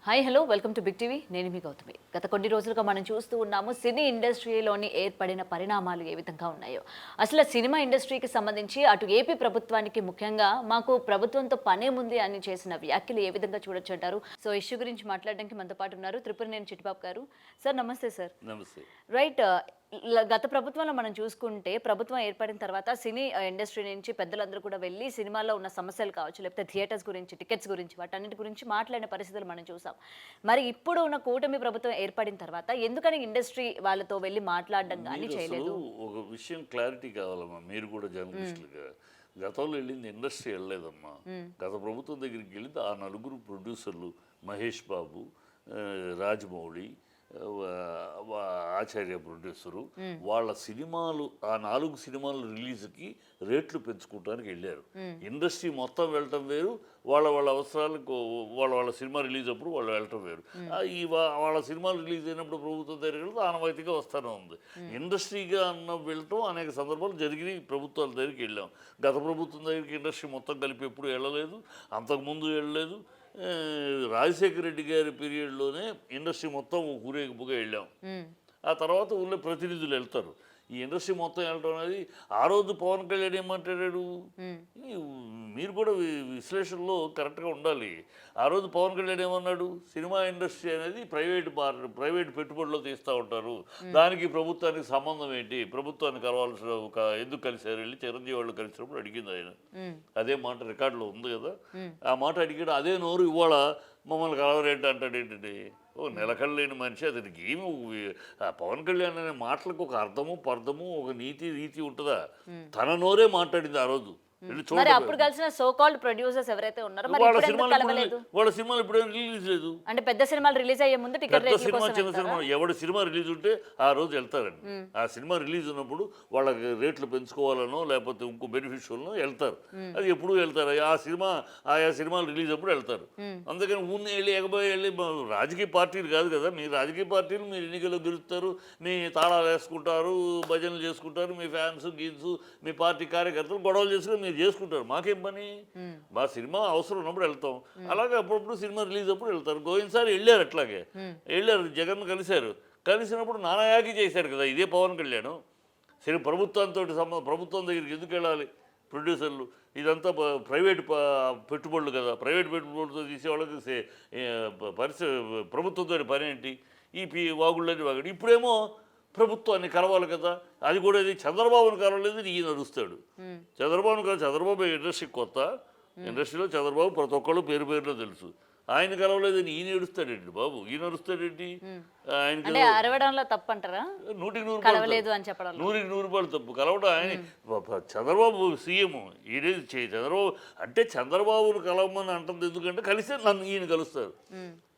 Hi hello welcome to big TV. నేను మీ గౌతమి. గత కొన్ని రోజులుగా మనం చూస్తూ ఉన్నాము సినీ ఇండస్ట్రీలోని ఏర్పడిన పరిణామాలు ఏ విధంగా ఉన్నాయో. అసలు సినిమా ఇండస్ట్రీకి సంబంధించి అటు ఏపీ ప్రభుత్వానికి ముఖ్యంగా మాకు ప్రభుత్వంతో పనేముంది అని చేసిన వ్యాఖ్యలు ఏ విధంగా చూడొచ్చు అంటారు? సో ఇష్యూ గురించి మాట్లాడడానికి మనతో పాటు ఉన్నారు త్రిపురనేని చిట్టిబాబు గారు. సార్ నమస్తే సార్. నమస్తే. రైట్. గత ప్రభుత్వంలో మనం చూసుకుంటే ప్రభుత్వం ఏర్పడిన తర్వాత సినీ ఇండస్ట్రీ నుంచి పెద్దలందరూ కూడా వెళ్ళి సినిమాల్లో ఉన్న సమస్యలు కావచ్చు, లేకపోతే థియేటర్స్ గురించి, టికెట్స్ గురించి, వాటన్నిటి గురించి మాట్లాడిన పరిస్థితులు మనం చూసాం. మరి ఇప్పుడు ఉన్న కూటమి ప్రభుత్వం ఏర్పడిన తర్వాత ఎందుకని ఇండస్ట్రీ వాళ్ళతో వెళ్ళి మాట్లాడడం కానీ చేయలేదు? ఒక విషయం క్లారిటీ కావాలమ్మా, మీరు కూడా జర్నలిస్టులుగా. గతంలో వెళ్ళింది ఇండస్ట్రీ వెళ్ళలేదమ్మా. గత ప్రభుత్వం దగ్గరికి వెళ్ళింది ఆ నలుగురు ప్రొడ్యూసర్లు, మహేష్ బాబు, రాజమౌళి, ఆచార్య ప్రొడ్యూసరు, వాళ్ళ సినిమాలు ఆ 4 సినిమాల రిలీజ్కి రేట్లు పెంచుకోవడానికి వెళ్ళారు. ఇండస్ట్రీ మొత్తం వెళ్ళటం వేరు, వాళ్ళ అవసరాలకు వాళ్ళ సినిమా రిలీజ్ అప్పుడు వాళ్ళు వెళ్ళటం వేరు. వాళ్ళ సినిమాలు రిలీజ్ అయినప్పుడు ప్రభుత్వం దగ్గరికి వెళ్తే ఆనవాయితీగా వస్తూనే ఉంది. ఇండస్ట్రీగా వెళ్ళటం అనేక సందర్భాలు జరిగినాయి. ప్రభుత్వాల దగ్గరికి వెళ్ళాం. గత ప్రభుత్వం దగ్గరికి ఇండస్ట్రీ మొత్తం కలిపి ఎప్పుడు వెళ్ళలేదు, అంతకుముందు వెళ్ళలేదు. రాజశేఖర రెడ్డి గారి పీరియడ్లోనే ఇండస్ట్రీ మొత్తం ఊరేగింపుగా వెళ్ళాం. ఆ తర్వాత ఊళ్ళో ప్రతినిధులు వెళ్తారు. ఈ ఇండస్ట్రీ మొత్తం వెళ్ళటం అనేది ఆ రోజు పవన్ కళ్యాణ్ ఏమంటాడు, మీరు కూడా విశ్లేషణలో కరెక్ట్గా ఉండాలి. ఆ రోజు పవన్ కళ్యాణ్ ఏమన్నాడు, సినిమా ఇండస్ట్రీ అనేది ప్రైవేట్ పెట్టుబడిలో తీస్తూ ఉంటారు, దానికి ప్రభుత్వానికి సంబంధం ఏంటి, ప్రభుత్వాన్ని కలవాల్సిన ఎందుకు కలిశారు, వెళ్ళి చిరంజీవి వాళ్ళు కలిసినప్పుడు అడిగింది ఆయన. అదే మాట రికార్డులో ఉంది కదా. ఆ మాట అడిగాడు. అదే నోరు ఇవాళ మమ్మల్ని కలవరేంటి అంటాడు. ఏంటంటే నిలకడలేని మనిషి. అతనికి ఏమి పవన్ కళ్యాణ్ అనే మాటలకు ఒక అర్థము పర్థము ఒక రీతి ఉంటుందా? తన నోరే మాట్లాడింది ఆ రోజు. మరి అప్పుడు కలిసిన సో కాల్డ్ ప్రొడ్యూసర్స్ ఎవరైతే ఉన్నారో వాళ్ళ సినిమాలు ఇప్పుడు రిలీజ్ లేదు. అంటే పెద్ద సినిమాలు రిలీజ్ అయ్యే ముందు టికెట్ రేట్ల కోసం చిన్న సినిమా ఎవరి సినిమా రిలీజ్ ఉంటే ఆ రోజు వెళ్తారండి. ఆ సినిమా రిలీజ్ ఉన్నప్పుడు వాళ్ళకి రేట్లు పెంచుకోవాలనో లేకపోతే ఇంకో బెనిఫిషియల్నో వెళ్తారు. అది ఎప్పుడు వెళ్తారు, ఆయా సినిమాలు రిలీజ్ అప్పుడు వెళ్తారు. అందుకని ఊరిని వెళ్ళి వెళ్ళి రాజకీయ పార్టీలు కాదు కదా. మీ రాజకీయ పార్టీలు మీరు ఎన్నికల్లో గెలుస్తారు, మీ తాళాలు వేసుకుంటారు, భజనలు చేసుకుంటారు, మీ ఫ్యాన్స్ గీన్స్ మీ పార్టీ కార్యకర్తలు గొడవలు చేసుకుని మీరు చేసుకుంటారు. మాకేం పని? మా సినిమా అవసరం ఉన్నప్పుడు వెళ్తాం. అలాగే అప్పుడప్పుడు సినిమా రిలీజ్ అప్పుడు వెళ్తారు. గోవిందసారి వెళ్ళారు, అట్లాగే వెళ్ళారు. జగన్ కలిసినప్పుడు నానాయాగి చేశారు కదా. ఇదే పవన్ కళ్యాణ్ ప్రభుత్వం దగ్గరికి ఎందుకు వెళ్ళాలి ప్రొడ్యూసర్లు? ఇదంతా ప్రైవేట్ పెట్టుబడులు కదా. ప్రైవేట్ పెట్టుబడులతో తీసేవాళ్ళకి ప్రభుత్వంతో పని ఏంటి? ఈ వాగుళ్ళని వాగాడు. ఇప్పుడేమో ప్రభుత్వాన్ని కలవాలి కదా. అది కూడా ఇది చంద్రబాబుని కలవలేదు, ఈయన అరుస్తాడు. చంద్రబాబు ఇండస్ట్రీ కొత్త. ఇండస్ట్రీలో చంద్రబాబు ప్రతి ఒక్కళ్ళు పేరులో తెలుసు. ఆయన కలవలేదని ఈయన ఏడుస్తాడేంటి బాబు? ఈయన అరుస్తాడేంటి? ఆయన అరవడంలో తప్పంటారా? 100కి 100 రూపాయలు తప్పు. కలవడం ఆయన చంద్రబాబు సీఎం. చంద్రబాబు అంటే చంద్రబాబును కలవమని అంటుంది. ఎందుకంటే కలిస్తే ఈయన కలుస్తారు.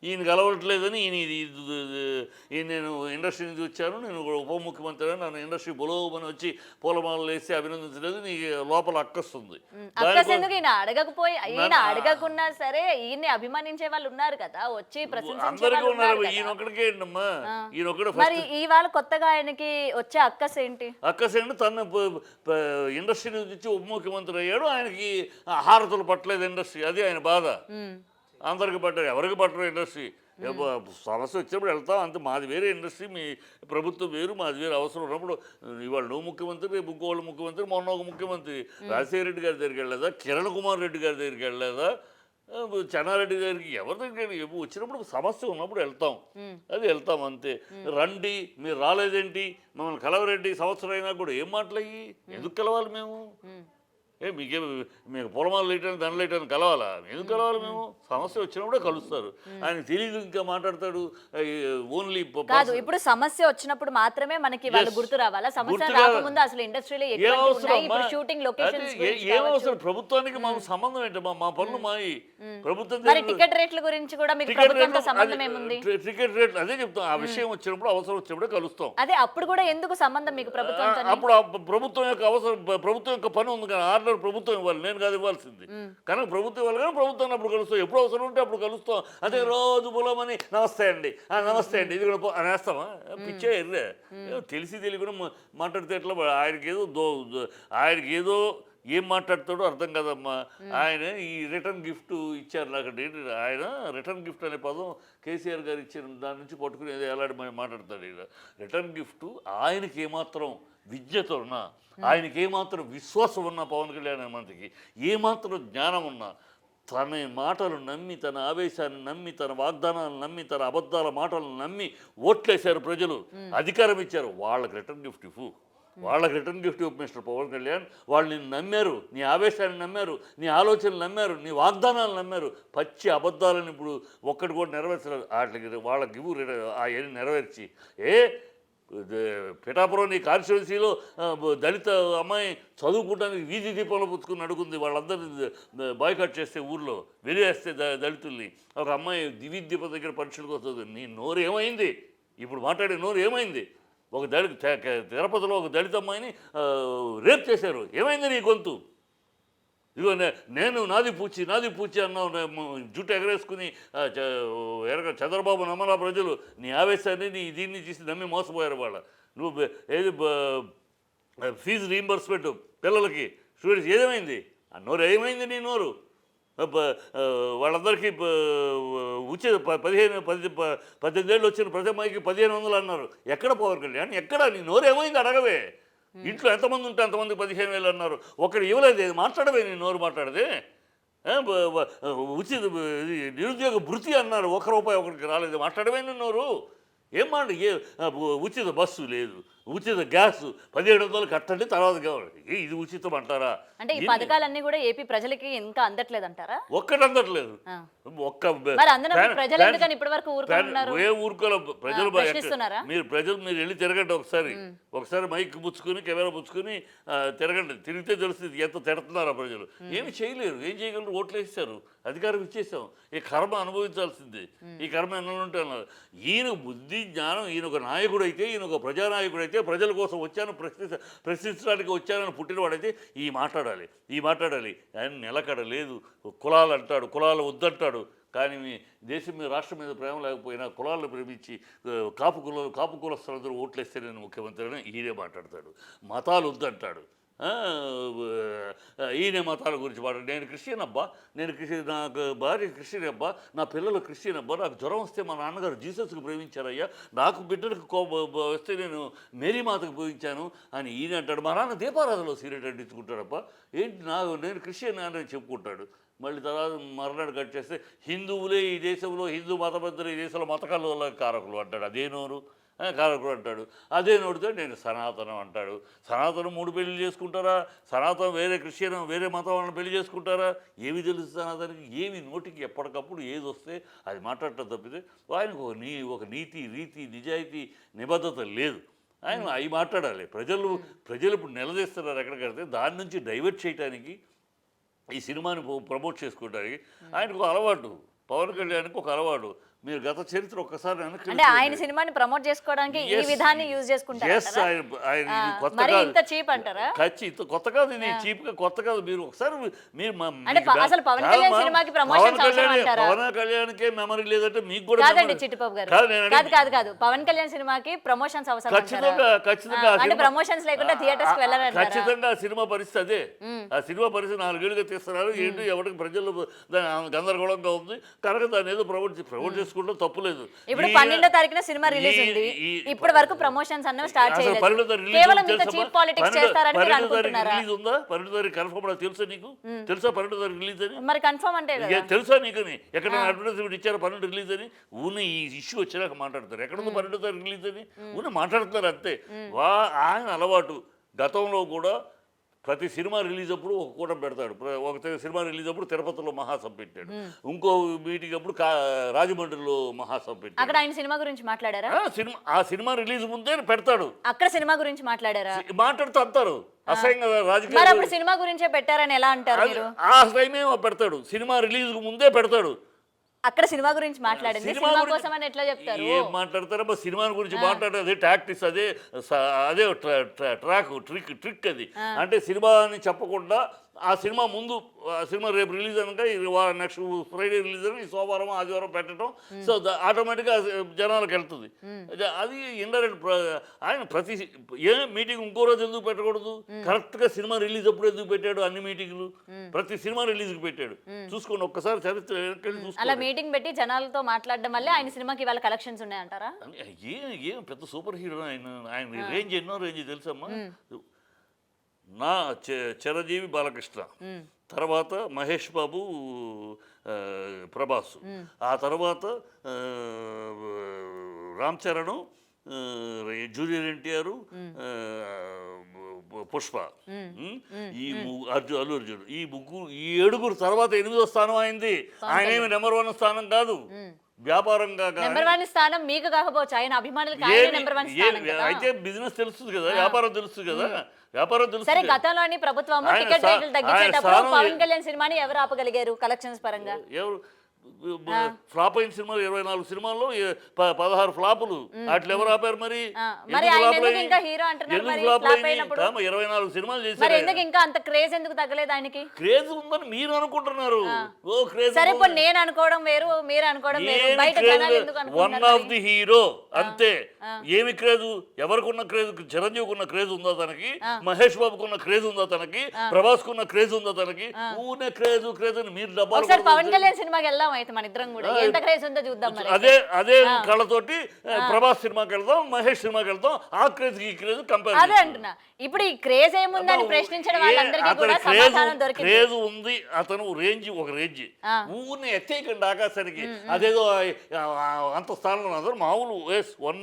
ఈయన కలవట్లేదని నేను ఇండస్ట్రీ నుంచి వచ్చాను, నేను ఉప ముఖ్యమంత్రి, నన్ను ఇండస్ట్రీ బులోమని వచ్చి పూలమాలలు వేసి అభినందించలేదు, నీకు లోపల అక్కస్తుంది. అడగకపోయి అడగకున్నా సరే ఈయన్ని అభిమానించే వాళ్ళు ఉన్నారు కదా, వచ్చి అందరికీ ఉన్నారు. ఈయనొక్కడికే ఏంటమ్మా, ఈయనొక్కడు. మరి ఇవాళ కొత్తగా ఆయనకి వచ్చే అక్కసేంటి తన ఇండస్ట్రీ నుంచి వచ్చి ఉప ముఖ్యమంత్రి అయ్యాడు. ఆయనకి హారతులు పట్టలేదు ఇండస్ట్రీ. అది ఆయన బాధ. అందరికి పట్టారు, ఎవరికి పట్టరు ఇండస్ట్రీ. సమస్య వచ్చినప్పుడు వెళ్తాం అంతే. మాది వేరే ఇండస్ట్రీ, మీ ప్రభుత్వం వేరు, మాది వేరే. అవసరం ఉన్నప్పుడు ఇవాళ నువ్వు ముఖ్యమంత్రి, రేపు ఇంకోళ్ళు ముఖ్యమంత్రి, మొన్న ఒక ముఖ్యమంత్రి రాజశేఖర రెడ్డి గారి దగ్గరికి వెళ్ళలేదా, కిరణ్ కుమార్ రెడ్డి గారి దగ్గరికి వెళ్ళలేదా, చెన్నారెడ్డి గారికి ఎవరి దగ్గర వచ్చినప్పుడు సమస్య ఉన్నప్పుడు వెళ్తాం. అది వెళ్తాం అంతే. రండి, మీరు రాలేదేంటి, మమ్మల్ని కలవరెడ్డి సంవత్సరం అయినా కూడా ఏం మాటలయ్యి, ఎందుకు కలవాలి మేము? మీకు పొలమాలు వేయటానికి దండలు వేయటానికి కలవాలా? ఎందుకు కలవాలి మేము? సమస్య వచ్చినప్పుడే కలుస్తారు. ఆయన తెలియదు, ఇంకా మాట్లాడతాడు. ఓన్లీ కాదు, ఇప్పుడు సమస్య వచ్చినప్పుడు మాత్రమే మనకి వాళ్ళు గుర్తు రావాలా? సమస్య రాకముందు అసలు ఇండస్ట్రీలో ఏమవసరం? ప్రభుత్వానికి మాకు సంబంధం ఏంటి? మా పనులు మాయి. ప్రభుత్వం టికెట్ రేట్ల గురించి కూడా మీకు ప్రభుత్వంతో సంబంధం ఏముంది? టికెట్ రేట్లు అదే చెప్తాం. ఆ విషయం వచ్చినప్పుడు, అవసరం వచ్చినప్పుడే కలుస్తాం. అదే అప్పుడు కూడా ఎందుకు సంబంధం మీకు ప్రభుత్వంతో? అప్పుడు ప్రభుత్వం యొక్క అవసరం, ప్రభుత్వం యొక్క పని ఉంది కదా. ప్రభుత్వం ఇవ్వాలి, నేను కాదు ఇవ్వాల్సింది. కనుక ప్రభుత్వం ఇవ్వాలి, కానీ ప్రభుత్వం అప్పుడు కలుస్తాం. ఎప్పుడు అవసరం ఉంటే అప్పుడు కలుస్తాం. అదే రోజు బులమని నమస్తే అండి ఇది కూడా అనేస్తామా? పిచ్చే ఎర్రే. తెలిసి తెలియకుండా మాట్లాడితే ఎట్లా? ఆయనకి ఏదో ఏం మాట్లాడతాడో అర్థం కదమ్మా. ఆయన ఈ రిటర్న్ గిఫ్ట్ ఇచ్చారు నాకు. ఆయన రిటర్న్ గిఫ్ట్ అనే పదం కేసీఆర్ గారు ఇచ్చిన దాని నుంచి పట్టుకుని ఎలాంటి మాట్లాడతాడు. ఈయన రిటర్న్ గిఫ్ట్ ఆయనకి ఏమాత్రం విజ్ఞత ఉన్నా, ఆయనకి ఏమాత్రం విశ్వాసం ఉన్నా, పవన్ కళ్యాణ్ మంత్రికి ఏమాత్రం జ్ఞానం ఉన్నా, తన మాటలు నమ్మి, తన ఆవేశాన్ని నమ్మి, తన వాగ్దానాలను నమ్మి, తన అబద్ధాల మాటలను నమ్మి ఓట్లేశారు ప్రజలు, అధికారం ఇచ్చారు. వాళ్ళకి రిటర్న్ గిఫ్ట్ ఇవ్వు, వాళ్ళకి రిటర్న్ గిఫ్ట్ ఇవ్వు మిస్టర్ పవన్ కళ్యాణ్. వాళ్ళు నిన్ను నమ్మారు, నీ ఆవేశాన్ని నమ్మారు, నీ ఆలోచనలు నమ్మారు, నీ వాగ్దానాలు నమ్మారు. పచ్చి అబద్ధాలను ఇప్పుడు ఒక్కటి కూడా నెరవేర్చలేదు. వాటికి వాళ్ళకి ఇవ్వు అవన్నీ నెరవేర్చి. పిఠాపురం నీ కాన్స్టిట్యున్సీలో దళిత అమ్మాయి చదువుకోవడానికి వీధి దీపంలో పుచ్చుకుని అడుగుంది. వాళ్ళందరినీ బాయ్కాట్ చేస్తే, ఊర్లో వెలివేస్తే దళితుల్ని, ఒక అమ్మాయి వీధి దీపం దగ్గర పరీక్షలకు వస్తుంది. నీ నోరు ఏమైంది? ఇప్పుడు మాట్లాడే నోరు ఏమైంది? ఒక తిరుపతిలో ఒక దళిత అమ్మాయిని రేప్ చేశారు. ఏమైంది నీ గొంతు? ఇదిగో నేను నాది పూచి అన్నావు, జుట్టు ఎగరేసుకుని చంద్రబాబు నమ్మలా ప్రజలు. నీ ఆవేశాన్ని, నీ దీన్ని చూసి నమ్మి మోసపోయారు. నువ్వు ఏది ఫీజు రీయింబర్స్మెంట్ పిల్లలకి, స్టూడెంట్స్ ఏదేమైంది? ఆ నోరు ఏమైంది? నీ నోరు వాళ్ళందరికీ ఉచిత 18 ఏళ్ళు వచ్చిన ప్రతి అమ్మాయికి 1500 అన్నారు. ఎక్కడ పవన్ కళ్యాణ్? ఎక్కడ? నీ నోరు ఏమైంది అడగవే. ఇంట్లో ఎంతమంది ఉంటే అంతమందికి 15,000 అన్నారు. ఒకటి ఇవ్వలేదు. మాట్లాడవే, నీ నోరు మాట్లాడదే. ఉచిత నిరుద్యోగ భృతి అన్నారు, ₹1 ఒకరికి రాలేదు. మాట్లాడవే నీ నోరు. ఏం మాట? ఉచిత బస్సు లేదు, ఉచిత గ్యాస్ 1700 కట్టండి, తర్వాత కావాలి. ఇది ఉచితం అంటారా? అంటే ఈ పథకాలన్నీ కూడా ఏపీ ప్రజలకి ఇంకా అందట్లేదు అంటారా? ఒక్కటి అందట్లేదు. ఏ ఊరుకోలో ప్రజలు మీరు వెళ్ళి తిరగండి ఒకసారి మైక్ పుచ్చుకుని, కెమెరా పుచ్చుకుని తిరగండి. తిరిగితే తెలుస్తుంది ఎంత తిడుతున్నారా ప్రజలు. ఏమి చేయలేరు. ఏం చేయగలరు? ఓట్లు వేస్తారు, అధికారం ఇచ్చేసాం. ఈ కర్మ అనుభవించాల్సిందే. ఈ కర్మ ఎన్నుంటే అన్నారు. ఈయన బుద్ధి జ్ఞానం, ఈయన ఒక నాయకుడు అయితే, ఈయన ఒక ప్రజానాయకుడు అయితే, ప్రజల కోసం వచ్చాను, ప్రశ్నించడానికి వచ్చానని పుట్టినవాడైతే ఈ మాట్లాడాలి. ఆయన నిలకడ లేదు. కులాలు అంటాడు, కులాలు వద్దంటాడు. కానీ మీ దేశం మీద, రాష్ట్రం మీద ప్రేమ లేకపోయినా కులాలను ప్రేమించి కాపు కులస్తులందరూ ఓట్లేస్తే నేను ముఖ్యమంత్రి అని ఈయనే మాట్లాడతాడు. మతాలు వద్దంటాడు. ఈయన మతాల గురించి మాట్లాడు. నేను క్రిస్టియన్ అబ్బా, నాకు భార్య క్రిస్టియన్ అబ్బా, నా పిల్లలు క్రిస్టియన్ అబ్బా, నాకు జ్వరం వస్తే మా నాన్నగారు జీసస్కి ప్రేమించారయ్యా, నాకు బిడ్డలకు వస్తే నేను మేరీ మాతకు ప్రేమించాను అని ఈయన అంటాడు. మా నాన్న దీపారాధనలో సీరియట్ అంటించుకుంటాడబ్బా. ఏంటి నేను క్రిస్టియన్ అని చెప్పుకుంటాడు. మళ్ళీ తర్వాత మర్నాడు కట్ చేస్తే హిందువులే ఈ దేశంలో, హిందూ మతబద్ధులు ఈ దేశంలో మతకాల కారకులు అంటాడు. అదేనోరు కారకుడు అంటాడు. అదే నోడితే నేను సనాతనం అంటాడు. సనాతనం 3 పెళ్లి చేసుకుంటారా? సనాతనం వేరే క్రిస్టియన్ వేరే మతం వాళ్ళని పెళ్లి చేసుకుంటారా? ఏమి తెలుసు సనాతనానికి? ఏమి నోటికి ఎప్పటికప్పుడు ఏది వస్తే అది మాట్లాడటం తప్పితే ఆయనకు ఒక నీతి, రీతి, నిజాయితీ, నిబద్ధత లేదు. ఆయన అవి మాట్లాడాలి. ప్రజలు ఇప్పుడు నిలదీస్తున్నారు ఎక్కడికడితే. దాని నుంచి డైవర్ట్ చేయడానికి, ఈ సినిమాని ప్రమోట్ చేసుకోవడానికి ఆయనకు అలవాటు. పవన్ కళ్యాణ్కి ఒక అలవాటు. మీరు గత చరిత్ర ఒక్కసారి అంటే ఆయన సినిమాని ప్రమోట్ చేసుకోవడానికి ఈ విధాన్ని యూజ్ చేసుకుంటారు. ఇంత కొత్త కాదు, ఇది చీప్ గా కొత్త కాదు. మీరు ఒకసారి అసలు పవన్ కళ్యాణ్ సినిమాకి ప్రమోషన్స్ అవసరం అంటారా? పవన్ కళ్యాణ్కే మెమరీ లేదంటే మీకు కూడా కాదండి చిట్టిబాబు గారు. కాదు పవన్ కళ్యాణ్ సినిమాకి ప్రమోషన్స్ అవసరం ఖచ్చితంగా. అంటే ప్రమోషన్స్ లేకుండా థియేటర్స్ కి వెళ్ళాలంటారా? ఖచ్చితంగా. సినిమా పరిస్థితి అదే. ఆ సినిమా పరిస్థితి 4 ఏళ్ళుగా తీస్తున్నారు. ఏంటి ఎవరికి ప్రజలు గందరగోళంగా ఉంది కనుక దాన్ని ఏదో ప్రమోట్ చేసుకుంటే తప్పులేదు. ఇప్పుడు 12వ తారీఖున సినిమా రిలీజ్ ఉంది. ఇప్పటి వరకు ప్రమోషన్స్ అన్నవి స్టార్ట్ చేయలేదు. కేవలం ఇంత చీప్ పాలిటిక్స్ చేస్తారని మీరు అనుకుంటున్నారా? రిలీజ్ ఉందా? 12వ తారీఖు కన్ఫర్మ్ తెలుసా నీకు? తెలుసా 12వ తారీఖు రిలీజ్ అని? మరి కన్ఫర్మ్ అంటే తెలుసా నీకు? ఎక్కడ అడ్వర్టైజ్మెంట్ ఇచ్చారు 12 రిలీజ్ అని? ఊనే ఈ ఇష్యూ వచ్చాక మాట్లాడతారు. ఎక్కడ ఉంది 12వ తారీఖు రిలీజ్ అని? ఊనే మాట్లాడుతున్నారు అంతే. ఆయన అలవాటు. గతంలో కూడా ప్రతి సినిమా రిలీజ్ అప్పుడు ఒక కూటం పెడతాడు. ఒక సినిమా రిలీజ్ అప్పుడు తిరుపతిలో మహాసభ పెట్టాడు. ఇంకో మీటింగ్ అప్పుడు రాజమండ్రిలో మహాసభ పెట్టాడు. అక్కడ ఆయన సినిమా గురించి మాట్లాడారా? ఆ సినిమా రిలీజ్ ముందే పెడతాడు. అక్కడ సినిమా గురించి మాట్లాడారా? మాట్లాడుతూ అంటారు అసహ్యంగా రాజకీయ. సినిమా గురించే పెట్టారని ఎలా అంటారు? ఆ టైమే పెడతాడు. సినిమా రిలీజ్ ముందే పెడతాడు. అక్కడ సినిమా గురించి మాట్లాడింది సినిమా కోసం అని ఎట్లా చెప్తారు? ఏం మాట్లాడతారబ్బా? సినిమా గురించి మాట్లాడే అదే టాక్టిక్స్, అదే ట్రాక్ ట్రిక్ అది. అంటే సినిమా అని చెప్పకుండా ఆ సినిమా ముందు ఆ సినిమా రేపు రిలీజ్ అనక నెక్స్ట్ ఫ్రైడే రిలీజ్ అని సోమవారం ఆదివారం పెట్టడం, సో ఆటోమేటిక్గా జనాలకు వెళ్తుంది. అది ఇండైరెక్ట్. ఆయన ప్రతి మీటింగ్ ఇంకో రోజు ఎందుకు పెట్టకూడదు? కరెక్ట్గా సినిమా రిలీజ్ అప్పుడు ఎందుకు పెట్టాడు అన్ని మీటింగ్లు? ప్రతి సినిమా రిలీజ్కి పెట్టాడు. చూసుకోండి ఒక్కసారి చరిత్ర అలా మీటింగ్ పెట్టి జనాలతో మాట్లాడడం వల్లే ఆయన సినిమాకి ఇవాళ కలెక్షన్స్ ఉన్నాయంటారా? ఏం పెద్ద సూపర్ హీరో ఆయన రేంజ్ ఎన్నో రేంజ్ తెలుసమ్మా. నా చిరంజీవి బాలకృష్ణ, తర్వాత మహేష్ బాబు, ప్రభాస్, ఆ తర్వాత రామ్ చరణ్, జూనియర్ ఎన్టీఆర్, పుష్ప, అల్లు అర్జున్, ఈ ఏడుగురు తర్వాత 8వ స్థానం అయింది. ఆయన ఏమి నెంబర్ 1 స్థానం కాదు, వ్యాపారంగా నెంబర్ 1 స్థానం మీకు కాకపోవచ్చు, ఆయన అభిమానులకు ఆయన నెంబర్ 1 స్థానం కదా. అయితే బిజినెస్ తెలుస్తుంది కదా, వ్యాపారం తెలుస్తుంది కదా, వ్యాపారం తెలుసు. సరే, గతంలోని ప్రభుత్వం టికెట్ రేట్లు తగ్గించేటప్పుడు పవన్ కళ్యాణ్ సినిమాని ఎవరు ఆపగలిగారు కలెక్షన్స్ పరంగా? ఎవరు? ఫ్లాప్ అయిన సినిమాలు 24 సినిమాల్లో 16 ఫ్లాపులు. వాటిలో ఎవరు ఆపారు మరి? మరి ఆయన ఎందుకు ఇంకా హీరో అంటున్నారు? మరి ఫ్లాప్ అయినప్పుడు 24 సినిమాలు చేశారు. మరి ఎందుకు ఇంకా అంత క్రేజ్ ఎందుకు తగ్గలేదు ఆయనకి? క్రేజ్ ఉందని మీరు అనుకుంటున్నారు. ఓ క్రేజ్. సరే, ఇప్పుడు నేను అనుకోవడం వేరు, మీరు అనుకోవడం వేరు. బయట జనాలు ఎందుకు అనుకుంటున్నారు? వన్ ఆఫ్ ది హీరో అంతే. ఏమి క్రేజ్? ఎవరికున్న క్రేజ్? చిరంజీవికి ఉన్న క్రేజ్ ఉందా తనకి? మహేష్ బాబుకు ఉన్న క్రేజ్ ఉందా తనకి? ప్రభాస్ కున్న క్రేజ్ ఉందా తనకి? ఊనే క్రేజ్ క్రేజ్ అని మీరు డబ్బాలు. ఒకసారి పవన్ కళ్యాణ్ సినిమాకి వెళ్దాం అయితే మన ఇద్దరం కూడా, ఎంత క్రేజ్ ఉందో చూద్దాం. అదే కళ్ళతోటి ప్రభాస్ సినిమాకి వెళ్దాం, మహేష్ సినిమాకి వెళ్దాం. ఆ క్రేజ్ ఈ క్రేజ్ కంపేర్. అదే అంటున్నా. ఇప్పుడు ఈ క్రేజ్ ఏముందని ప్రశ్నించడం వాళ్ళందరికీ కూడా సమాధానం దొరికింది. క్రేజ్ ఉంది, అతను రేంజ్ ఒక రేంజ్. ఊరిని ఎత్తేయకండి ఆకాశానికి. అదేదో అంత స్థానంలో అందరూ మామూలు one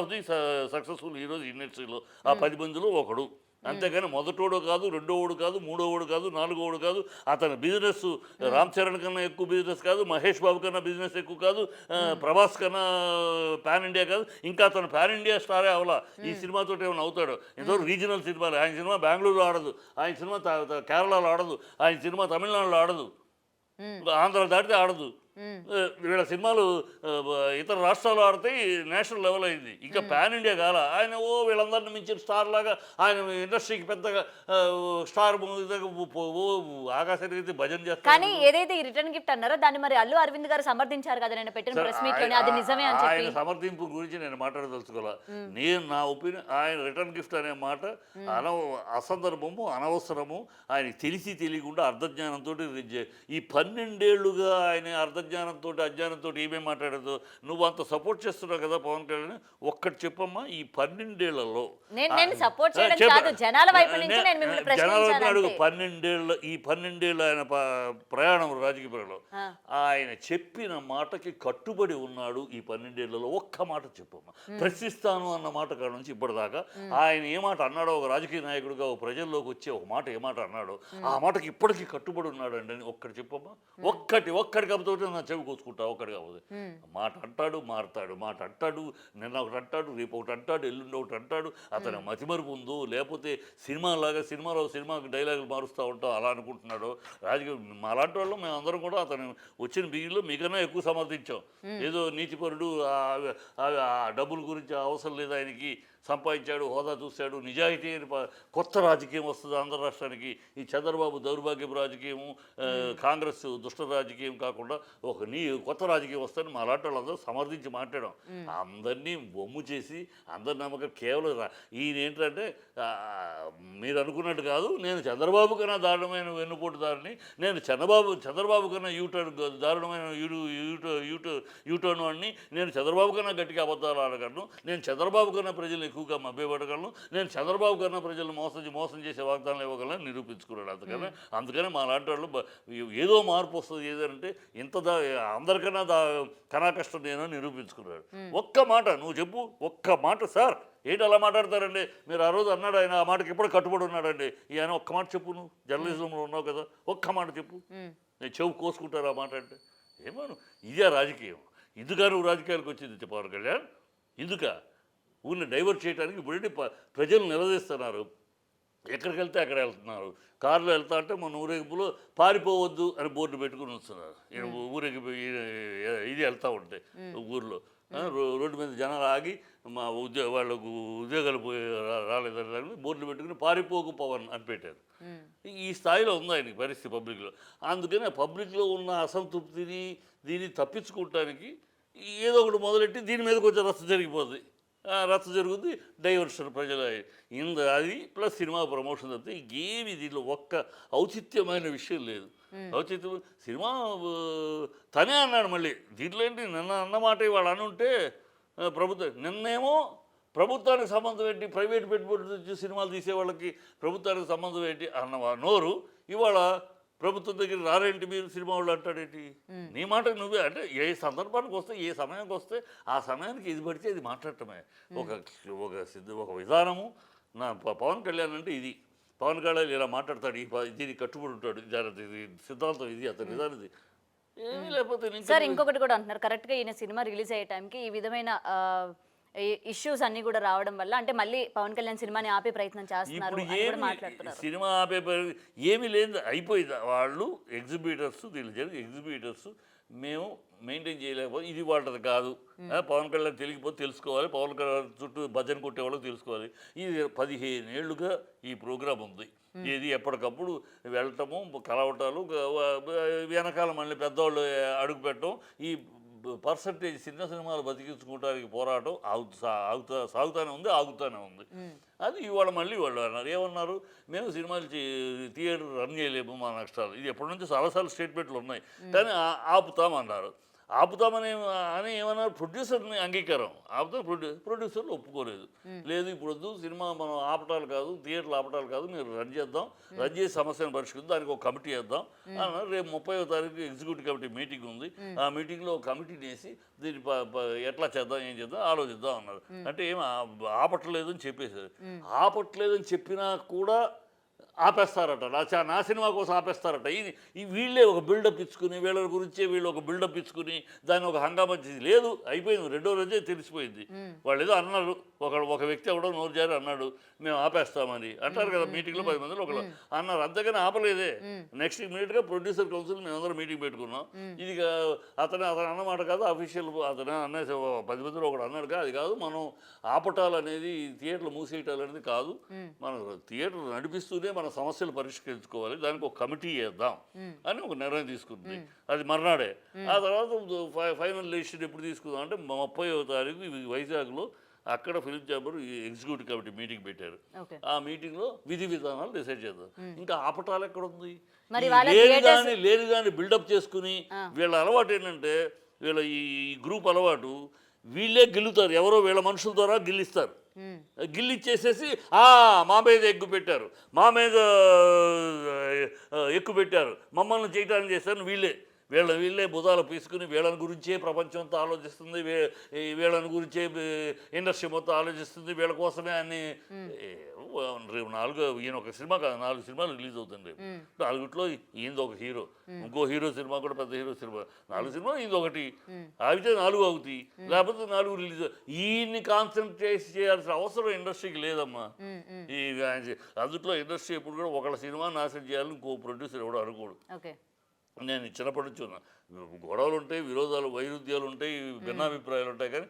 of the successful heroes ఇండస్ట్రీలో ఆ 10 మందిలో ఒకడు. అంతేగాని మొదటోడు కాదు, రెండోడు కాదు, మూడోడు కాదు, నాలుగోడు కాదు. అతని బిజినెస్ రామ్ చరణ్ కన్నా ఎక్కువ బిజినెస్ కాదు, మహేష్ బాబు కన్నా బిజినెస్ ఎక్కువ కాదు, ప్రభాస్ కన్నా పాన్ ఇండియా కాదు. ఇంకా అతను పాన్ ఇండియా స్టారే అవలా. ఈ సినిమాతో ఏమైనా అవుతాడు? ఎంతవరకు రీజనల్ సినిమాలు. ఆయన సినిమా బెంగళూరులో ఆడదు, ఆయన సినిమా కేరళలో ఆడదు, ఆయన సినిమా తమిళనాడులో ఆడదు, ఆంధ్ర దాటితే ఆడదు. వీళ్ళ సినిమాలు ఇతర రాష్ట్రాలు ఆడితే నేషనల్ లెవెల్ అయింది. ఇంకా పాన్ ఇండియా కాల. ఆయన వీళ్ళందరినీ మించిన స్టార్ లాగా ఆయన ఇండస్ట్రీకి పెద్దగా స్టార్ ఆకాశానికి భజన చేస్తారు. కానీ ఏదైతే ఈ రిటర్న్ గిఫ్ట్ అన్నారో దాన్ని మరి అల్లు అరవింద్ గారు సమర్థించారు కదా నేను పెట్టిన ప్రెస్ మీట్ లోనే, అది నిజమే అని చెప్పి. ఆయన సమర్థింపు గురించి నేను మాట్లాడదలుచుకోవాలా. నేను నా ఒపీనియన్, ఆయన రిటర్న్ గిఫ్ట్ అనే మాట అసందర్భము, అనవసరము. ఆయనకి తెలిసి తెలియకుండా అర్ధజ్ఞానంతో ఈ 12 ఏళ్లుగా ఆయన అర్ధజ్ఞానంతో అజ్ఞానంతో ఏమేమి మాట్లాడదు. నువ్వు అంత సపోర్ట్ చేస్తున్నావు కదా పవన్ కళ్యాణ్, ఒక్కటి చెప్పమ్మా. ఈ 12 ఏళ్లలో నేను సపోర్ట్ చేయడం కాదు, జనాల వైపు నుంచి నేను మిమ్మల్ని ప్రశ్నించాను. 12 ఏళ్ళ ఆయన ప్రయాణం రాజకీయ ప్రయాణంలో ఆయన చెప్పిన మాటకి కట్టుబడి ఉన్నాడు. ఈ 12 ఏళ్లలో ఒక్క మాట చెప్పమ్మా. ప్రశ్నిస్తాను అన్న మాట కాడ నుంచి ఇప్పటిదాకా ఆయన ఏ మాట అన్నాడో, ఒక రాజకీయ నాయకుడిగా ఒక ప్రజల్లోకి వచ్చే ఒక మాట ఏ మాట అన్నాడో ఆ మాటకి ఇప్పటికీ కట్టుబడి ఉన్నాడు అండి అని ఒక్కటి చెప్పమ్మా. ఒక్కటి కాకపోతే నా చెవి కోసుకుంటా. ఒక్కడి కాకపోతే మాట అంటాడు, మారుతాడు. మాట అంటాడు, నిన్న ఒకటి అంటాడు, రేపు ఒకటి అంటాడు, ఎల్లుండి ఒకటి అంటాడు. అతను మతిమరుపు ఉందో లేకపోతే సినిమాకి డైలాగులు మారుస్తూ ఉంటాం అలా అనుకుంటున్నాడు. రాజకీయ మా అలాంటి వాళ్ళు మేము అందరం కూడా అతను వచ్చిన బిగిలో మీకన్నా ఎక్కువ సమర్థించాం. ఏదో నీతిపరుడు, డబ్బుల గురించి అవసరం లేదు ఆయనకి, సంపాదించాడు, హోదా చూశాడు, నిజాయితీ అని కొత్త రాజకీయం వస్తుంది ఆంధ్ర రాష్ట్రానికి. ఈ చంద్రబాబు దౌర్భాగ్యపు రాజకీయము, కాంగ్రెస్ దుష్ట రాజకీయం కాకుండా ఒక కొత్త రాజకీయం వస్తుందని మా అలాంటి వాళ్ళందరూ సమర్థించి మాట్లాడాం. అందరినీ బొమ్ము చేసి అందరి నమ్మకం కేవలం ఈయన ఏంటంటే మీరు అనుకున్నట్టు కాదు, నేను చంద్రబాబు కన్నా దారుణమైన వెన్నుపోటుదారిని, నేను చంద్రబాబు కన్నా దారుణమైన యూటర్న్ వాడిని, నేను చంద్రబాబు కన్నా గట్టిగా అబద్ధాలు ఆడగలను, నేను చంద్రబాబు కన్నా ప్రజలు ఎక్కువగా మభ్యపడగలను, నేను చంద్రబాబు కన్నా ప్రజలను మోసం చేసే వాగ్దానాలు ఇవ్వగలను నిరూపించుకున్నాడు. అందుకని మా లాంటి వాళ్ళు ఏదో మార్పు వస్తుంది ఏదంటే అందరికన్నా కనా కష్టం నేను నిరూపించుకున్నాడు. ఒక్క మాట నువ్వు చెప్పు, ఒక్క మాట. సార్ ఏంటి అలా మాట్లాడతారండి మీరు? ఆ రోజు అన్నాడు ఆయన, ఆ మాటకి ఎప్పుడు కట్టుబడి ఉన్నాడండి. ఆయన ఒక్క మాట చెప్పు, నువ్వు జర్నలిజంలో ఉన్నావు కదా, ఒక్క మాట చెప్పు. నేను చెవు కోసుకుంటారు ఆ మాట అంటే. ఏమను ఇదే రాజకీయం? ఇందుక నువ్వు రాజకీయాలకు వచ్చింది పవన్ కళ్యాణ్? ఇందుక ఊరిని డైవర్ట్ చేయడానికి ఇప్పుడు ప్రజలు నిలదీస్తున్నారు. ఎక్కడికి వెళ్తే అక్కడ వెళ్తున్నారు. కారులో వెళ్తా అంటే మన ఊరేగింపులో పారిపోవద్దు అని బోర్డు పెట్టుకుని వస్తున్నారు. ఊరేగి ఇది వెళ్తూ ఉంటే ఊర్లో రోడ్డు మీద జనాలు ఆగి మా వాళ్ళకు ఉద్యోగాలు రాలేదని బోర్డులు పెట్టుకుని పారిపోకు పవన్ అని పెట్టారు. ఈ స్థాయిలో ఉంది ఆయనకి పరిస్థితి పబ్లిక్లో. అందుకని ఆ పబ్లిక్లో ఉన్న అసంతృప్తిని దీన్ని తప్పించుకోవటానికి ఏదో ఒకటి మొదలెట్టి దీని మీద కొంచెం రచ్చ జరిగిపోతుంది. రచ్చ జరుగుద్ది, డైవర్షన్ ప్రజల అది ప్లస్ సినిమా ప్రమోషన్ తప్పితే ఏమి దీంట్లో ఒక్క ఔచిత్యమైన విషయం లేదు. ఔచిత్యం సినిమా తనే అన్నాడు మళ్ళీ దీంట్లో ఏంటి, నిన్న అన్నమాట ఇవాళ అనుంటే నిన్నేమో ప్రభుత్వానికి సంబంధం ఏంటి, ప్రైవేట్ పెట్టుబడి సినిమాలు తీసే వాళ్ళకి ప్రభుత్వానికి సంబంధం ఏంటి అన్న నోరు ఇవాళ ప్రభుత్వం దగ్గర రారేంటి మీరు సినిమా వాళ్ళు అంటాడేంటి. నీ మాటకు నువ్వే అంటే ఏ సందర్భానికి వస్తే ఏ సమయానికి వస్తే ఆ సమయానికి ఇది పడితే ఇది మాట్లాడటమే ఒక విధానము. నా పవన్ కళ్యాణ్ అంటే ఇది, పవన్ కళ్యాణ్ ఇలా మాట్లాడతాడు, దీనికి కట్టుబడి ఉంటాడు, ఇది సిద్ధాంతం ఇది, అతని విధానం ఇది. ఏమీ లేకపోతే సార్ ఇంకొకటి కూడా అంటున్నారు, కరెక్ట్గా ఈయన సినిమా రిలీజ్ అయ్యే టైంకి ఈ విధమైన ఇష్యూస్ అన్ని కూడా రావడం వల్ల అంటే మళ్ళీ పవన్ కళ్యాణ్ సినిమాని ఆపే ప్రయత్నం చేస్తున్నారు అని కూడా మాట్లాడుతున్నారు. సినిమా ఆపే ఏమీ లేదు, అయిపోయింది. వాళ్ళు ఎగ్జిబిటర్స్ ఎగ్జిబిటర్స్ మేము మెయింటైన్ చేయలేకపోతే ఇది వాళ్ళది కాదు. పవన్ కళ్యాణ్ తెలియకపోతే తెలుసుకోవాలి, పవన్ కళ్యాణ్ చుట్టూ భజన కొట్టేవాళ్ళకి తెలుసుకోవాలి. ఇది 15 ఏళ్ళుగా ఈ ప్రోగ్రాం ఉంది. ఇది ఎప్పటికప్పుడు వెళ్ళటము, కలవటాలు, వెనకాల మళ్ళీ పెద్దవాళ్ళు అడుగు పెట్టడం, ఈ పర్సంటేజ్ చిన్న సినిమాలు బతికించుకోవడానికి పోరాటం సాగుతూనే ఉంది. అది ఇవాళ మళ్ళీ వాళ్ళు అన్నారు, ఏమన్నారు, మేము సినిమాలు థియేటర్ రన్ చేయలేము మా నష్టాలు. ఇది ఎప్పటి నుంచి చాలాసార్లు స్టేట్మెంట్లు ఉన్నాయి, కానీ ఆపుతామన్నారు. ఆపుతామని ఏమన్నారు, ప్రొడ్యూసర్ని అంగీకారం ప్రొడ్యూసర్లు ఒప్పుకోలేదు. లేదు ఇప్పుడు వద్దు, సినిమా మనం ఆపటాలు కాదు, థియేటర్లు ఆపటాలు కాదు, మీరు రన్ చేసి సమస్యను పరిష్కరిద్దాం, దానికి ఒక కమిటీ వేద్దాం అన్నారు. రేపు 30వ తారీఖు ఎగ్జిక్యూటివ్ కమిటీ మీటింగ్ ఉంది. ఆ మీటింగ్లో ఒక కమిటీని వేసి దీన్ని ఎట్లా చేద్దాం, ఏం చేద్దాం ఆలోచిద్దాం అన్నారు. అంటే ఏం ఆపట్లేదని చెప్పేశారు. ఆపట్లేదని చెప్పినా కూడా ఆపేస్తారట, నా సినిమా కోసం ఆపేస్తారట. ఈ వీళ్ళే ఒక బిల్డప్ ఇచ్చుకుని, వీళ్ళ గురించే వీళ్ళు ఒక బిల్డప్ ఇచ్చుకుని దాన్ని ఒక హంగామా లేదు, అయిపోయింది. 2వ రోజే తెలిసిపోయింది. వాళ్ళు ఏదో అన్నారు, ఒక వ్యక్తి ఎవడో నోరు జారి అన్నాడు మేము ఆపేస్తామని అంటారు కదా మీటింగ్లో 10 మందిలో ఒకళ్ళు అన్నారు, అంతగానే ఆపలేదే. నెక్స్ట్ ఇమీడియట్గా ప్రొడ్యూసర్ కౌన్సిల్ మేమందరం మీటింగ్ పెట్టుకున్నాం. ఇది అతను అన్నమాట కాదు, అఫీషియల్ అతను అనే 10 మందిలో ఒకడు అన్నాడు కదా, అది కాదు, మనం ఆపటాలు అనేది థియేటర్లు మూసేయటాలు అనేది కాదు, మనం థియేటర్ నడిపిస్తూనే మన సమస్యలు పరిష్కరించుకోవాలి, దానికి ఒక కమిటీ చేద్దాం అని ఒక నిర్ణయం తీసుకుంది. అది మర్నాడే. ఆ తర్వాత ఫైనల్ డెసిషన్ ఎప్పుడు తీసుకుందాం అంటే 30వ తారీఖు వైజాగ్లో అక్కడ film chamber executive committee meeting పెట్టారు. ఆ మీటింగ్లో విధి విధానాలు డిసైడ్ చేద్దాం. ఇంకా ఆపటాలు ఎక్కడ ఉంది, లేని కానీ బిల్డప్ చేసుకుని వీళ్ళ అలవాటు ఏంటంటే, వీళ్ళ ఈ గ్రూప్ అలవాటు, వీళ్ళే గెలుతారు, ఎవరో వీళ్ళ మనుషుల ద్వారా గెలిస్తారు. గిల్లిచ్చేసేసి మా మీద ఎక్కువ పెట్టారు, మా మీద ఎక్కువ పెట్టారు, మమ్మల్ని చేయటానికి చేస్తారని వీళ్ళే బుధాలు పీసుకుని వీళ్ళని గురించే ప్రపంచం అంతా ఆలోచిస్తుంది, వీళ్ళని గురించే ఇండస్ట్రీ మొత్తం ఆలోచిస్తుంది, వీళ్ళ కోసమే అన్ని. ఈయన ఒక సినిమా కాదు, 4 సినిమాలు రిలీజ్ అవుతుంది. 4 ఈయనది ఒక హీరో, ఇంకో హీరో సినిమా కూడా పెద్ద హీరో సినిమా, 4 సినిమాలు ఈయన ఒకటి, అయితే 4 అవుతాయి, లేకపోతే 4 రిలీజ్. ఈయన్ని కాన్సన్ట్రేట్ చేయాల్సిన అవసరం ఇండస్ట్రీకి లేదమ్మా. ఈ అందుట్లో ఇండస్ట్రీ ఎప్పుడు కూడా ఒకళ్ళ సినిమా నాశనం చేయాలని ఇంకో ప్రొడ్యూసర్ ఎవడో అనుకోడు. నేను చిన్నప్పటి నుంచి ఉన్నా, గొడవలు ఉంటాయి, విరోధాలు వైరుధ్యాలు ఉంటాయి, భిన్నాభిప్రాయాలు ఉంటాయి, కానీ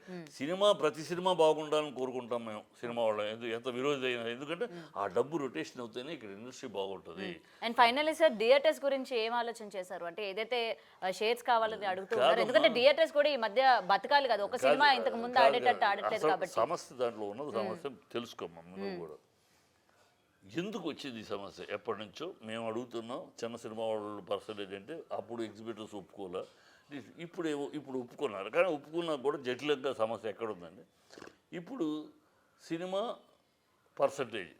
ప్రతి సినిమా బాగుండాలని కోరుకుంటాం మేము సినిమా వాళ్ళం, ఎంత విరోధి అయినా. ఎందుకంటే ఆ డబ్బు రొటేషన్ అవుతేనే ఇక్కడ ఇండస్ట్రీ బాగుంటుంది. అండ్ ఫైనల్లీ సార్ థియేటర్స్ గురించి ఏం ఆలోచన చేశారు అంటే, ఏదైతే షేర్స్ కావాలని అడుగుతున్నారు, ఎందుకంటే థియేటర్స్ కూడా ఈ మధ్య బతకాలి కదా, ఒక సినిమా ఇంతకు ముందు ఆడట్లేదు కాబట్టి. సమస్య దాంట్లో ఉన్నది, సమస్య తెలుసుకోమ్మా నువ్వు కూడా. ఎందుకు వచ్చింది ఈ సమస్య? ఎప్పటి నుంచో మేము అడుగుతున్నాం. చిన్న సినిమా వాళ్ళు పర్సంటేజ్ అంటే అప్పుడు ఎగ్జిబిటర్స్ ఒప్పుకోలే, ఇప్పుడు ఒప్పుకున్నారు. కానీ ఒప్పుకున్నా కూడా జటిలంగా సమస్య ఎక్కడుందండి. ఇప్పుడు సినిమా పర్సంటేజ్